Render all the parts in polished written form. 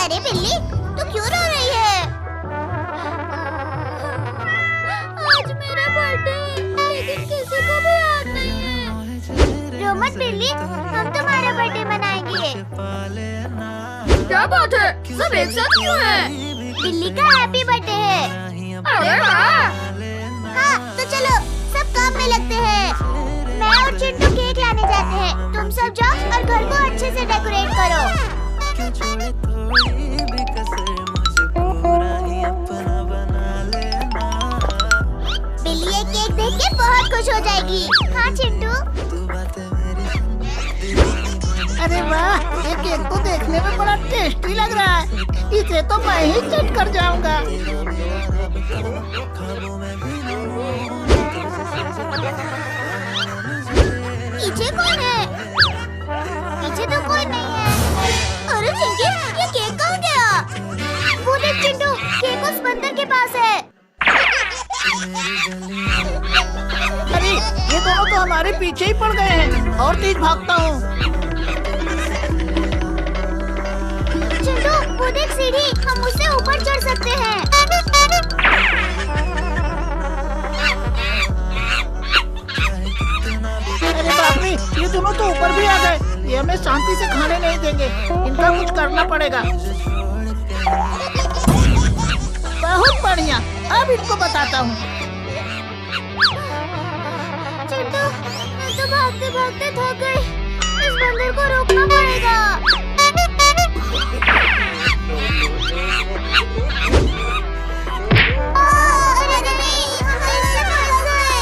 अरे बिल्ली, तू क्यों रो रही है? आज मेरा बर्थडे है, लेकिन किसी को भी याद नहीं है। रो मत बिल्ली, हम तुम्हारा बर्थडे मनाएंगे। क्या बात है? सब एक साथ क्यों हैं? बिल्ली का हैप्पी बर्थडे है। अरे वाह! हाँ, तो चलो सब काम में लगते हैं। मैं और चिंटू केक लाने जाते हैं। तुम सब जाओ और घर को अच्छे से डेकोरेट करो। बिल्ली ये केक देख के बहुत खुश हो जाएगी। हाँ चिंटू। अरे वाह, ये केक तो देखने में बड़ा टेस्टी लग रहा है। इसे तो मैं ही चट कर जाऊंगा। पीछे कौन है? पीछे तो कोई नहीं है। अरे चिंकी, ये केक कहाँ गया? वो देख चिंटू, केक उस बंदर के पास है। अरे ये दोनों तो हमारे पीछे ही पड़ गए हैं। और तेज भागता हूँ। चिंटू, वो देख सीढ़ी, हम उससे ऊपर चढ़ सकते हैं। अरे बाप रे, ये दोनों तो ऊपर भी आ गए। ये हमें शांति से खाने नहीं देंगे। इनका कुछ करना पड़ेगा। बहुत बढ़िया, अब इनको बताता हूँ। चिंटू, मैं तो भागते भागते थक गई। इस बंदर को रोकना पड़ेगा। अरे नहीं, हम इससे फंस गए।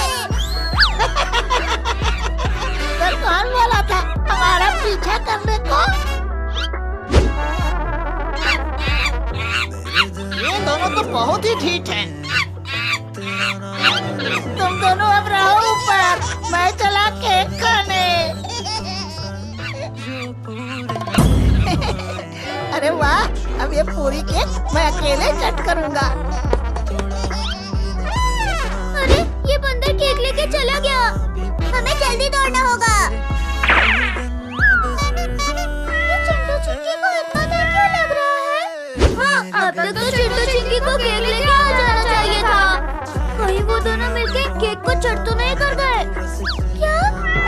तो कौन वाला था हमारा पीछा करने को? ये दोनों तो बहुत ही ठीक हैं। तुम दोनों अब रहो ऊपर, मैं चला केक खाने। अरे वाह, अब ये पूरी केक मैं अकेले चट करूंगा। अरे ये बंदर केक लेके चला गया। हमें जल्दी दौड़ना होगा। ये चिंटू चिंकी को इतना डर क्यों लग रहा है? हाँ, अब तक तो चिंटू चिंकी को केक लेके आ जाना चाहिए था। कहीं वो दोनों मिलके केक को चट तो नहीं कर गए? क्या?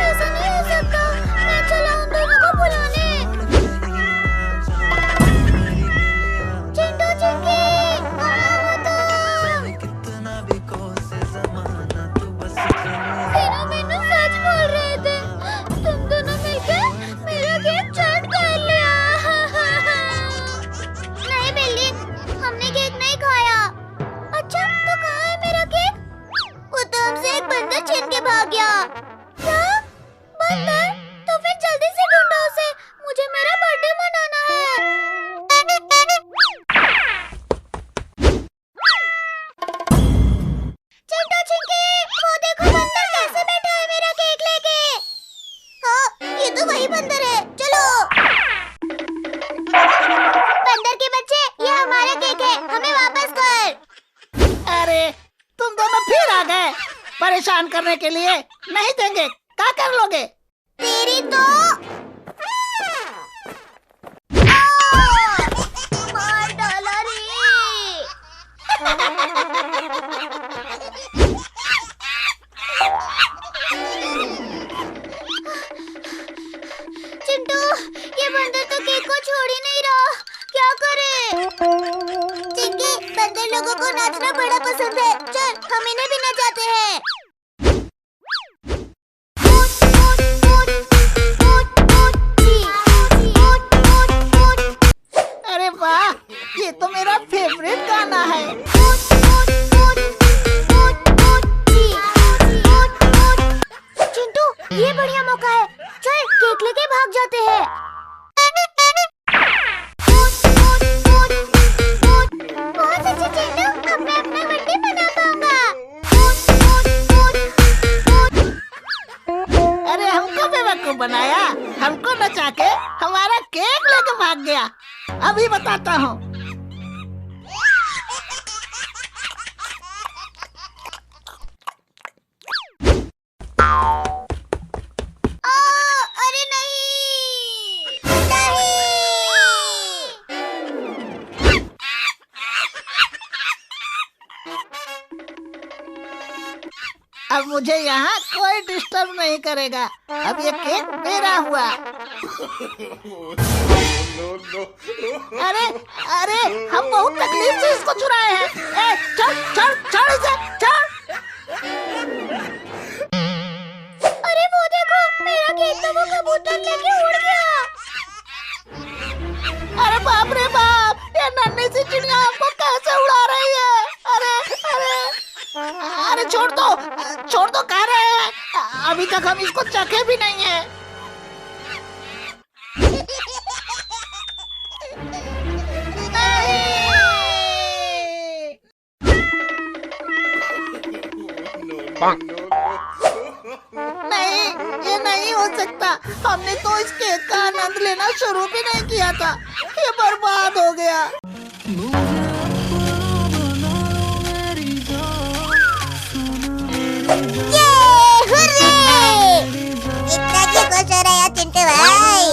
ऐसा नहीं हो सकता। मैं चला उन दोनों को बुलाने। चिंटू चिंकी, मीनू सच बोल रहे थे। तुम दोनों मिलके मेरा केक चट कर लिया। नहीं बिल्ली, हमने केक नहीं खाया। अच्छा, तो कहाँ है मेरा केक? वो तो हमसे एक बंदर छीन के भाग गया। क्या? बंदर? तो फिर जल्दी से ढूंढो उसे। मुझे मेरा बर्थडे मनाना है। चिंटू चिंकी, वो देखो बंदर कैसे बैठा है मेरा केक लेके। हाँ, ये तो वही बंदर है। चलो। बंदर के बच्चे, ये हमारा केक है, हमें वापस कर। अरे तुम दोनों फिर आ गए परेशान करने के लिए। नहीं देंगे, क्या कर लोगे? तेरी तो मार डाला रे। चिंटू, ये बंदर तो केक को छोड़ ही नहीं रहा। क्या करे? चिंकी, बंदर लोगों को नाचना बड़ा पसंद है। चल, हम इन्हें भी नचाते हैं। अरे वाह, ये तो मेरा फेवरेट गाना है। चिंटू, ये बढ़िया मौका है। चल केक लेके भाग जाते हैं। बहुत अच्छा चिंटू, अब मैं अपना बर्थडे मना पाऊंगा। अरे हमको बेवकूफ बनाया। हमको नचा के हमारा केक लेके भाग गया। अभी बताता हूँ। मुझे यहाँ कोई डिस्टर्ब नहीं करेगा। अब ये केक मेरा हुआ। अरे अरे हम बहुत तकलीफ से इसको चुराए हैं। ए, छोड़ छोड़ छोड़ इसे, छोड़। अरे वो देखो, मेरा केक तो वो कबूतर लेके उड़ गया। अरे बाप रे बाप, ये नन्ही सी चिड़िया हमको कैसे उड़ा रही है। अरे अरे अरे छोड़ दो कह रहे हैं। अभी तक हम इसको चखे भी नहीं है। नहीं, ये नहीं हो सकता। हमने तो इस केक का आनंद लेना शुरू भी नहीं किया था। ये बर्बाद हो गया। ये हुर्रे! इतना क्यों खुश हो रहे हो चिंटू भाई?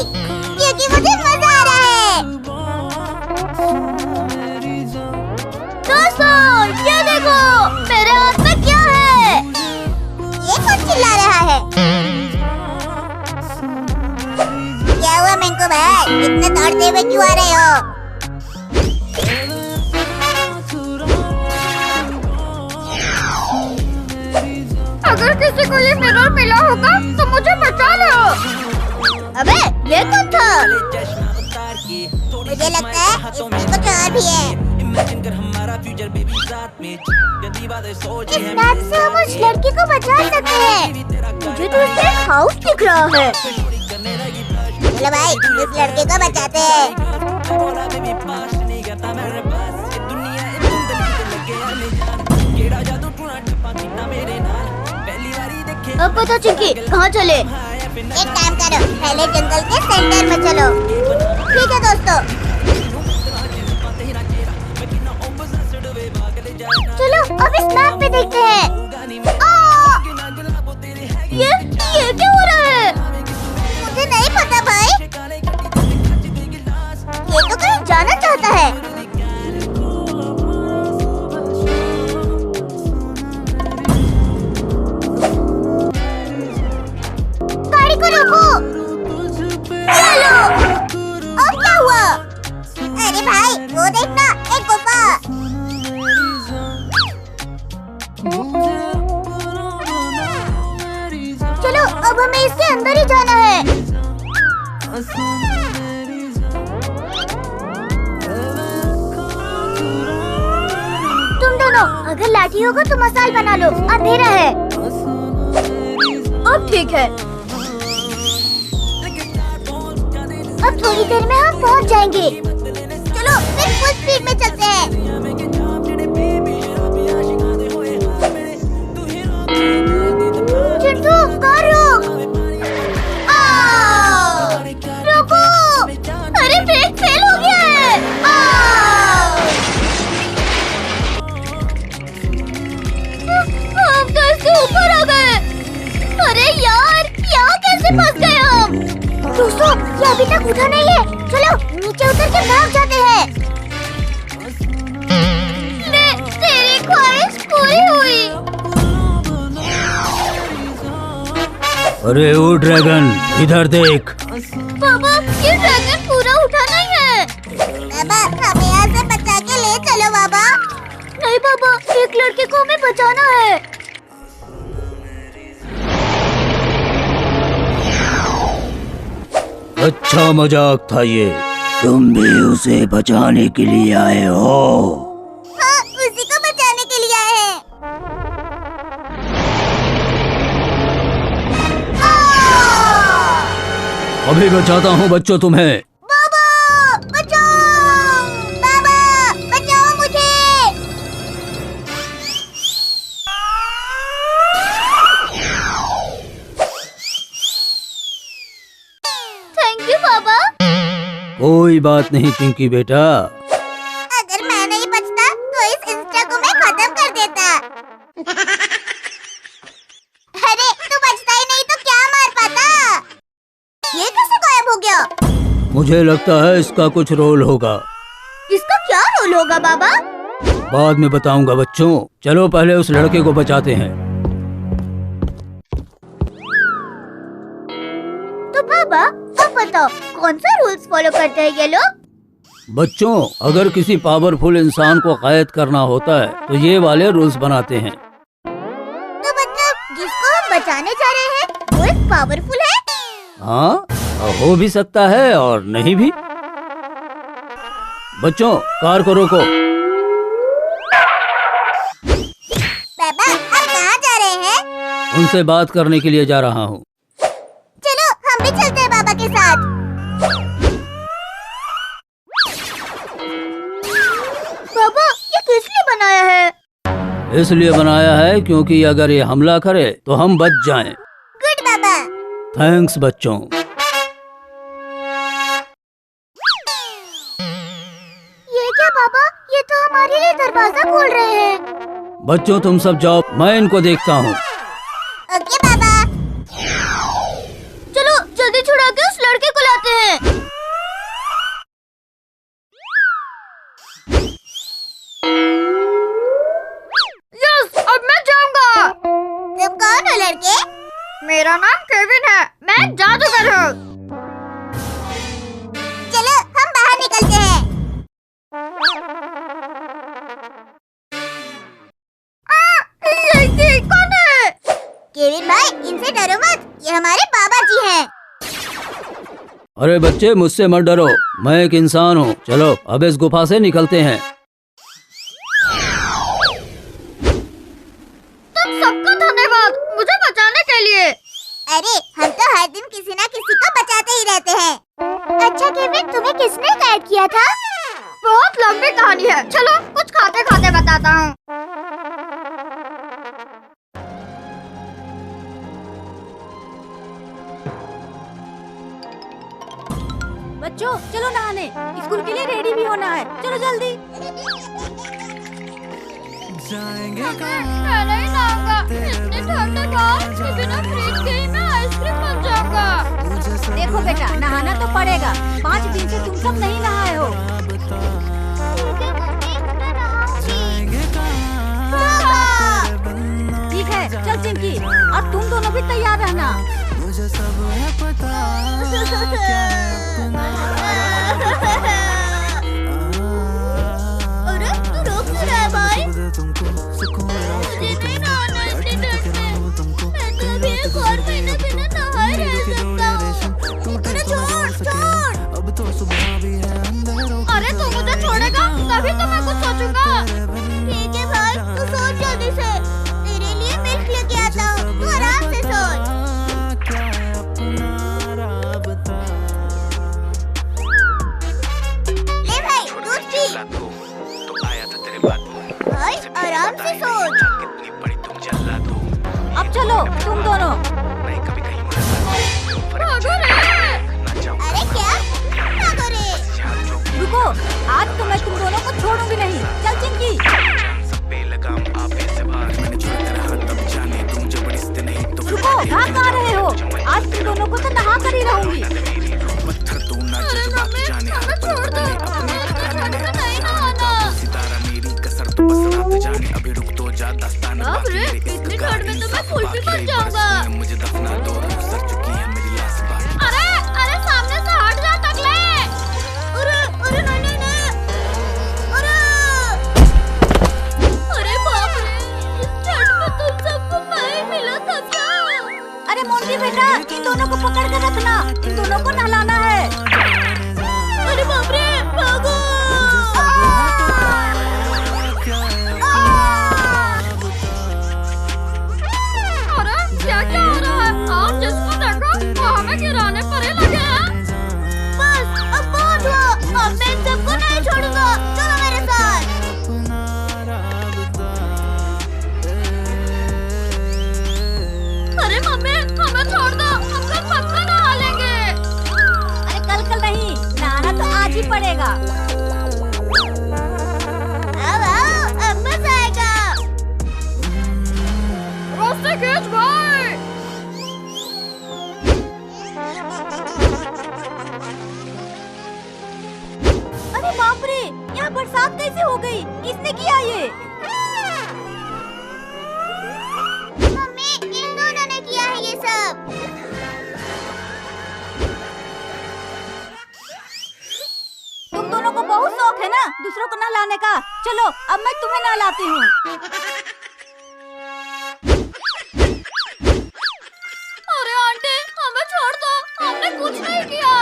क्योंकि मुझे मजा आ रहा है। दोस्तों, ये देखो, मेरे हाथ में क्या है? ये कौन चिल्ला रहा है? क्या हुआ मेंको भाई? इतने दौड़ते हुए क्यों आ रहे हो? अगर किसी को ये मिरर मिला होगा तो मुझे बचा लो। अबे ये कौन था? मुझे लगता है इसमें कुछ और भी है। इस बात से हम उस लड़की को बचा सकते हैं। मुझे तो उसका एक हाउस दिख रहा है। चलो भाई, इस लड़के को बचाते हैं। अब पता चिंकी, कहाँ चले? एक काम करो, पहले जंगल के सेंटर में चलो। ठीक है दोस्तों, चलो अब इस मैप पे देखते हैं। ये क्या हो रहा है? मुझे नहीं पता भाई। ये तो कहीं जाना चाहता है। गाड़ी को रोको। चलो। अब क्या हुआ? अरे भाई, वो देखना, एक गुफा। चलो अब हमें इसके अंदर ही जाना है। तुम दोनों अगर लाठी होगा तो मसाल बना लो, अंधेरा है। अब ठीक है। अब थोड़ी देर में हम पहुंच जाएंगे। चलो फिर फुल स्पीड में चलते हैं। चिंटू, कार रोक। रुको। अरे ब्रेक फेल हो गया है। हम तो इसके ऊपर आ गए। अरे यार, यहाँ कैसे फंस गए हम? दोस्तों, ये अभी तक उठा नहीं है। चलो नीचे उतर के भाग जाते हैं। तेरी ख्वाहिश पूरी हुई। अरे ओ ड्रैगन, इधर देख। पापा, ये ड्रैगन पूरा उठा नहीं है। बाबा, हमें यहाँ से बचा के ले चलो बाबा। नहीं पापा, एक लड़के को हमें बचाना है। अच्छा मजाक था ये। तुम भी उसे बचाने के लिए आए हो? हाँ, उसी को बचाने के लिए आए हैं। अभी बचाता हूँ बच्चों तुम्हें। बाबा बचाओ, बाबा बचाओ मुझे। थैंक यू बाबा। कोई बात नहीं चिंकी बेटा। अगर मैं नहीं बचता तो इस इंस्टा को मैं खत्म कर देता। अरे तू बचता ही नहीं तो क्या मार पाता? ये कैसे गायब हो गया? मुझे लगता है इसका कुछ रोल होगा। इसका क्या रोल होगा बाबा? बाद में बताऊंगा बच्चों। चलो पहले उस लड़के को बचाते हैं। तो पापा अब बताओ कौन सा रूल्स फॉलो करते हैं ये लोग? बच्चों, अगर किसी पावरफुल इंसान को कैद करना होता है तो ये वाले रूल्स बनाते हैं। तो मतलब जिसको हम बचाने जा रहे हैं वो एक पावरफुल है? हाँ, हो भी सकता है और नहीं भी। बच्चों, कार को रोको। पापा आप कहाँ जा रहे हैं? उनसे बात करने के लिए जा रहा हूँ। चलो हम भी चलते हैं पापा के साथ। पापा ये किसने बनाया है? इसलिए बनाया है क्योंकि अगर ये हमला करे तो हम बच जाएं। गुड पापा। थैंक्स बच्चों। ये क्या पापा? ये तो हमारे लिए दरवाजा खोल रहे हैं। बच्चों तुम सब जाओ, मैं इनको देखता हूँ। ओके पापा। चलो जल्दी छुड़ा के उस लड़के को लाते हैं। यस, अब मैं जाऊंगा। तुम कौन हो लड़के? मेरा नाम केविन है, मैं जादूगर हूँ। चलो हम बाहर निकलते हैं। ये कौन है? केविन भाई इनसे डरो मत, ये हमारे बाबा जी हैं। अरे बच्चे, मुझसे मत डरो, मैं एक इंसान हूँ। चलो अब इस गुफा से निकलते हैं। तुम सबका धन्यवाद मुझे बचाने के लिए। अरे हम तो हर दिन किसी न किसी को बचाते ही रहते हैं। अच्छा केविन, तुम्हें किसने कैद किया था? बहुत लंबी कहानी है, चलो कुछ खाते खाते बताता हूँ। बच्चों चलो नहाने, स्कूल के लिए रेडी भी होना है, चलो जल्दी। मैं नहीं नहाऊंगा, इतनी ठंड है बाहर, बिना फ्रिज के ही मैं आइसक्रीम बन जाऊंगा। देखो बेटा, नहाना तो पड़ेगा, 5 दिन से तुम सब नहीं नहाए हो। ठीक है, चल चिंकी, और तुम दोनों भी तैयार रहना। मुझे सब है पता अरे तू रोक क्यों रहा है भाई? तुमको सुकून मुझे नहीं नहाना इतनी ठंड में। मैं तो अभी एक और महीना बिना नहाए रह सकता हूँ। अरे छोड़। अब तो सुबह भी है अंधेरों की अरे तू मुझे छोड़ेगा तभी तो मैं कुछ सोचूंगा। ठीक है भाई, तू सोच जल्दी से। तेरे लिए मिल्क लेके आता हूँ, तू आराम से सोच। क्या है अपना राबता। ले भाई दूध पी। तो आया था तेरे बात भाई आराम से सोच। कितनी बड़ी तुम जल्ला दो। अब चलो तुम दोनों। नहीं कभी कहीं मुलाकात भागो रे। अरे क्या भागो रे? रुको, आज तो मैं तुम दोनों को छोड़ूंगी नहीं। चल चिंकी। सब बेलगाम आपे से बाहर मैंने छुआ तेरा हाथ, तब जाने तुम जबरदस्ती नहीं तो रुको, भाग कहाँ रहे हो? आज तुम दोनों को तो नहा कर ही रहूंगी। पत्थर तू ना जज्बात जाने हर पल छोड़ दो, अपने ठिकाने मुझे में नहीं नहाना। सितारा मेरी कसर तो बस रात जाने अभी रुक तो जा दास्तान बाप रे, बाकी मेरे इतनी इश्क ठंड में तो मैं कुल्फी बन जाऊंगा। मुझे दफना दो, सर चुकी है मेरी लाश बाकी। अरे सामने से हट जा टकले। अरे नहीं नहीं। अरे बाप रे, इस ठंड में तुम सबको मैं मिला था क्या? अरे मोंटी बेटा, इन दोनों को पकड़ कर रखना, इन दोनों को नहलाना है। अरे बाप रे, भागो। अरे क्या हो रहा है? आप जिसको देखो वो हमें गिराने पर ही लगे हैं। बस अब बहुत हुआ, अब मैं इन सबको नहीं छोड़ूंगा। चलो मेरे साथ। अरे मम्मी हमें छोड़ दो, हम लोग पक्का नहा लेंगे। अरे कल नहीं, नहाना तो आज ही पड़ेगा। आओ अब मजा आएगा। रास्ते खींच भाई। अरे बाप रे, यहाँ बरसात कैसे हो गई? किसने किया ये? मम्मी इन दोनों ने किया है ये सब। ना दूसरों को नहलाने का। चलो अब मैं तुम्हें नहलाती हूँ। अरे आंटी, हमें छोड़ दो, हमने कुछ नहीं किया।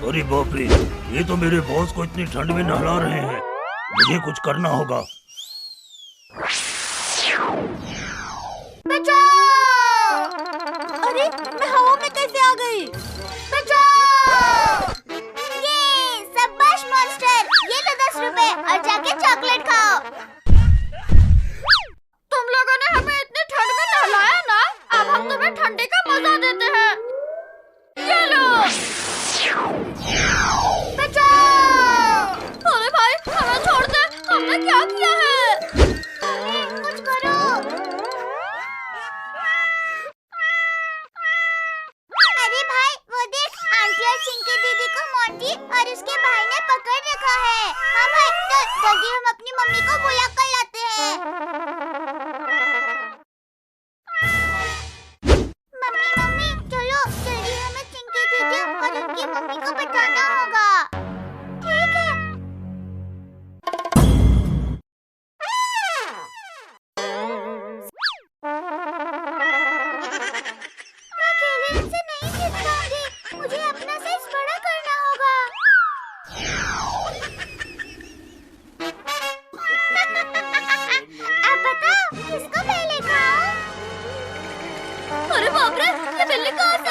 अरे बाप रे, ये तो मेरे बॉस को इतनी ठंड में नहला रहे हैं। मुझे कुछ करना होगा। अरे मैं हवा में कैसे आ गई? ये शाबाश मॉन्स्टर, ये लो 10 रुपए और जाके चॉकलेट खाओ। तुम लोगों ने हमें इतनी ठंड में नहलाया ना, अब हम तुम्हें ठंडी का मजा देते हैं। ये लो। अरे भाई, हमें छोड़ दे, हमने क्या किया है? कुछ करो। अरे भाई, वो देख, आंटी और चिंकी दीदी को मोंटी और उसके भाई ने पकड़ रखा है। हाँ भाई, तो जल्दी हम अपनी मम्मी को बुला कर लाते हैं। मम्मी, चलो जल्दी हमें चिंकी दीदी और उनकी मम्मी को बताना होगा। ठीक है। मैं अकेले इनसे नहीं जीत पाऊंगी, मुझे अपना साइज बड़ा करना होगा। अब बताओ, किसको पहले खाऊं? अरे बाप रे, ये बिल्ली कहाँ से